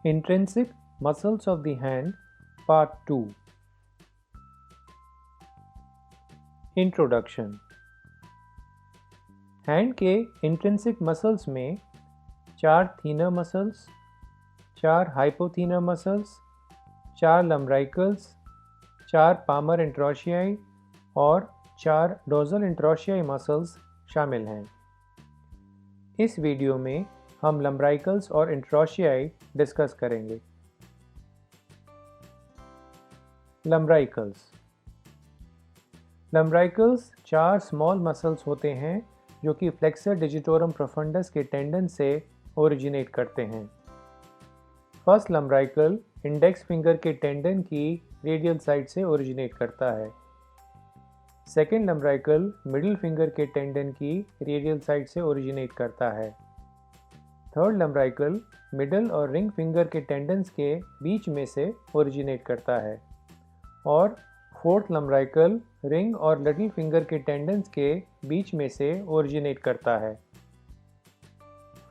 Intrinsic Muscles of the Hand Part 2 Introduction hand के intrinsic muscles में 4 thinner muscles, 4 हाइपोथीनर muscles, 4 लम्ब्राइकल्स, 4 Palmer इंट्रोशियाई और 4 dorsal इंट्रोशियाई muscles शामिल हैं। इस वीडियो में हम लम्ब्राइकल्स और इंट्रोशियाई डिस्कस करेंगे। लम्ब्राइकल्स 4 स्मॉल मसल्स होते हैं जो कि फ्लेक्सर डिजिटोरम प्रोफंडस के टेंडन से ओरिजिनेट करते हैं। फर्स्ट लम्ब्राइकल इंडेक्स फिंगर के टेंडन की रेडियल साइड से ओरिजिनेट करता है। सेकेंड लम्ब्राइकल मिडिल फिंगर के टेंडन की रेडियल साइड से ओरिजिनेट करता है। थर्ड लम्ब्राइकल मिडल और रिंग फिंगर के टेंडन्स के बीच में से ओरिजिनेट करता है और फोर्थ लम्ब्राइकल रिंग और लिटिल फिंगर के टेंडन्स के बीच में से ओरिजिनेट करता है।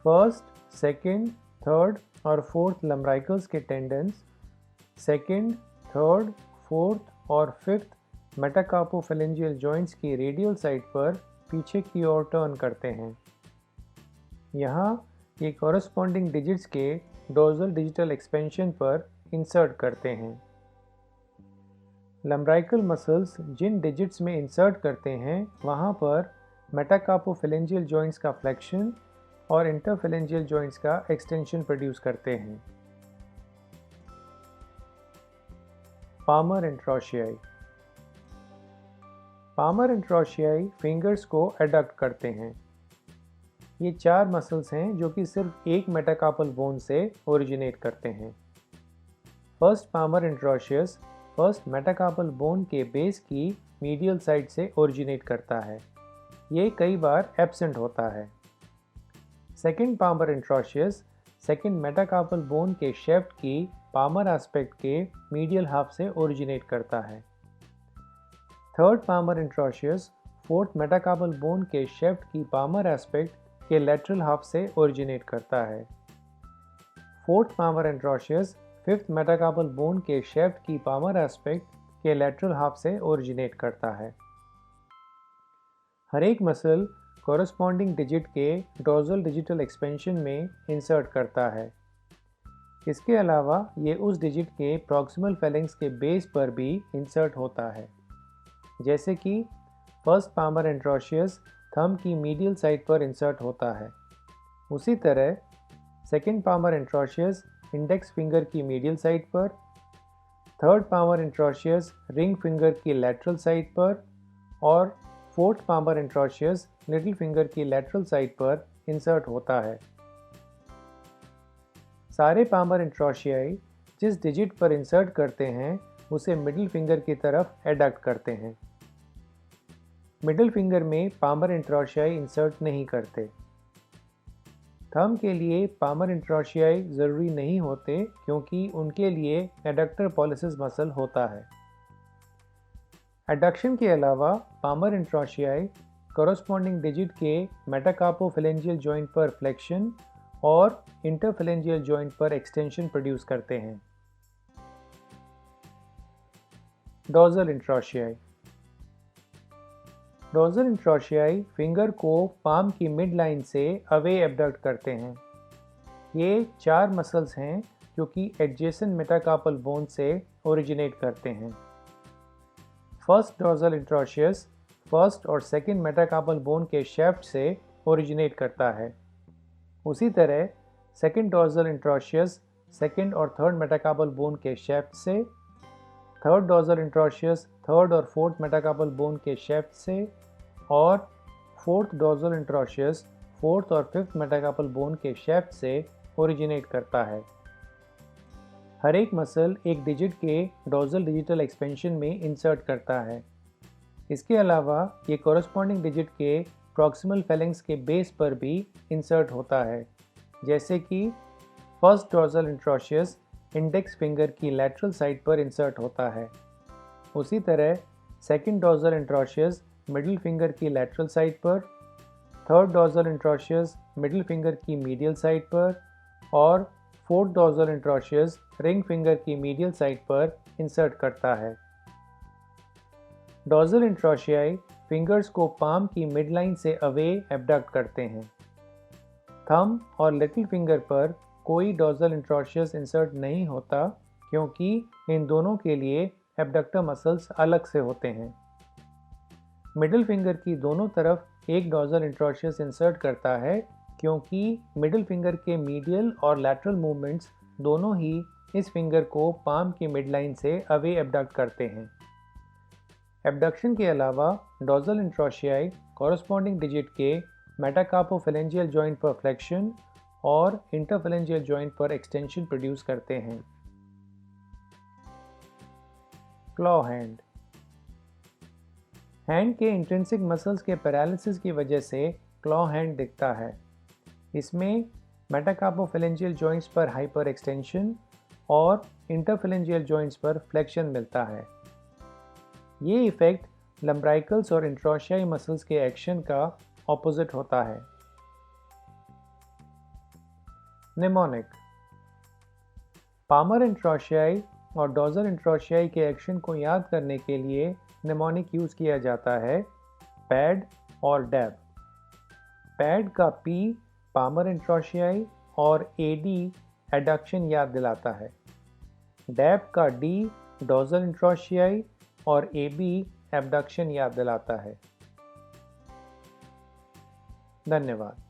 फर्स्ट, सेकेंड, थर्ड और फोर्थ लम्ब्राइकल्स के टेंडन्स सेकेंड, थर्ड, फोर्थ और फिफ्थ मेटाकार्पोफेलेंजियल जॉइंट्स की रेडियल साइड पर पीछे की ओर टर्न करते हैं। यहाँ ये कॉरस्पॉन्डिंग डिजिट्स के डोर्सल डिजिटल एक्सपेंशन पर इंसर्ट करते हैं। लम्ब्राइकल मसल्स जिन डिजिट्स में इंसर्ट करते हैं वहाँ पर मेटाकार्पोफेलेंजियल जॉइंट्स का फ्लेक्शन और इंटरफेलेंजियल जॉइंट्स का एक्सटेंशन प्रोड्यूस करते हैं। पामर इंट्रोशियाई फिंगर्स को एडक्ट करते हैं। ये 4 मसल्स हैं जो कि सिर्फ एक मेटाकार्पल बोन से ओरिजिनेट करते हैं। First palmar interosseous first metacarpal bone के बेस की मीडियल साइड से ओरिजिनेट करता है। ये कई बार एब्सेंट होता है। Second palmar interosseous second metacarpal bone के शेफ्ट की पामर एस्पेक्ट के मीडियल हाफ से ओरिजिनेट करता है। Third palmar interosseous fourth metacarpal bone के शेफ्ट की पामर एस्पेक्ट के लेटरल हाफ से ओरिजिनेट करता है। Fourth palmar interosseous fifth metacarpal bone के शेफ्ट की पामर एस्पेक्ट के लेटरल हाफ से ओरिजिनेट करता है। हर एक मसल कॉरस्पॉन्डिंग डिजिट के डोर्सल डिजिटल एक्सपेंशन में इंसर्ट करता है। इसके अलावा ये उस डिजिट के प्रॉक्सिमल फेलेंक्स के बेस पर भी इंसर्ट होता है, जैसे कि फर्स्ट पामर इंट्रोशियस थंब की मीडियल साइड पर इंसर्ट होता है। उसी तरह second palmar interosseous index finger की मीडियल साइड पर, third palmar interosseous ring finger की लेटरल साइड पर और fourth palmar interosseous little finger की लेटरल साइड पर इंसर्ट होता है। सारे पामर इंट्रोशियाई जिस डिजिट पर इंसर्ट करते हैं उसे मिडिल फिंगर की तरफ एडक्ट करते हैं। मिडिल फिंगर में पामर इंट्रोशियाई इंसर्ट नहीं करते। थंब के लिए पामर इंट्रोशियाई ज़रूरी नहीं होते क्योंकि उनके लिए एडक्टर पॉलिसिस मसल होता है। एडक्शन के अलावा पामर इंट्रोशियाई कॉरस्पॉन्डिंग डिजिट के मेटाकार्पोफेलेंजियल जॉइंट पर फ्लेक्शन और इंटरफेलेंजियल जॉइंट पर एक्सटेंशन प्रोड्यूस करते हैं। डोर्सल इंट्रोशियाई फिंगर को पाम की मिड लाइन से अवे एबडक्ट करते हैं। ये 4 मसल्स हैं जो कि एडजेसेंट मेटाकार्पल बोन से ओरिजिनेट करते हैं। फर्स्ट डोर्सल इंट्रोशियस फर्स्ट और सेकेंड मेटाकार्पल बोन के शेफ्ट से ओरिजिनेट करता है। उसी तरह सेकेंड डोर्सल इंट्रोशियस सेकेंड और थर्ड मेटाकार्पल बोन के शेफ्ट से, थर्ड डोर्सल इंट्रोशियस थर्ड और फोर्थ मेटाकार्पल बोन के शेफ्ट से और फोर्थ डोर्सल इंट्रोशियस फोर्थ और फिफ्थ मेटाकार्पल बोन के शेफ्ट से ओरिजिनेट करता है। हर एक मसल एक डिजिट के डोर्सल डिजिटल एक्सपेंशन में इंसर्ट करता है। इसके अलावा ये कॉरस्पॉन्डिंग डिजिट के प्रॉक्सिमल फेलेंक्स के बेस पर भी इंसर्ट होता है, जैसे कि first dorsal interosseous index finger की लेटरल साइड पर इंसर्ट होता है। उसी तरह second dorsal interosseous middle finger की लेटरल साइड पर, third dorsal interosseous middle finger की मीडियल साइड पर और fourth dorsal interosseous ring finger की मीडियल साइड पर इंसर्ट करता है। डॉर्सल इंट्रोशियाई फिंगर्स को पाम की मिडलाइन से अवे एबडक्ट करते हैं। थंब और लिटिल फिंगर पर कोई डॉर्सल इंट्रोशियस इंसर्ट नहीं होता क्योंकि इन दोनों के लिए एबडक्टर मसल्स अलग से होते हैं। मिडिल फिंगर की दोनों तरफ एक डॉर्सल इंट्रोशियस इंसर्ट करता है क्योंकि मिडिल फिंगर के मीडियल और लैटरल मूवमेंट्स दोनों ही इस फिंगर को पाम की मिडलाइन से अवे एबडक्ट करते हैं। एबडक्शन के अलावा डॉर्सल इंट्रोशियाई कॉरस्पॉन्डिंग डिजिट के मेटाकार्पोफेलेंजियल जॉइंट पर फ्लेक्शन और इंटरफेलेंजियल जॉइंट पर एक्सटेंशन प्रोड्यूस करते हैं। Claw hand. हैंड के इंट्रिंसिक मसल्स के पैरालिसिस की वजह से क्लॉ हैंड दिखता है। इसमें मेटाकार्पोफेलेंजियल जॉइंट्स पर हाइपर एक्सटेंशन और इंटरफेलेंजियल जॉइंट्स पर फ्लेक्शन मिलता है। ये इफेक्ट लम्ब्राइकल्स और इंट्रोशियाई मसल्स के एक्शन का ऑपोजिट होता है। निमोनिक। पामर इंट्रोशियाई और डॉर्सल इंट्रोशियाई के एक्शन को याद करने के लिए निमोनिक यूज़ किया जाता है। पैड और डैब। पैड का पी पामर इंट्रोशियाई और एडी एडक्शन याद दिलाता है। डैब का डी डॉर्सल इंट्रोशियाई और एबी एबडक्शन याद दिलाता है। धन्यवाद।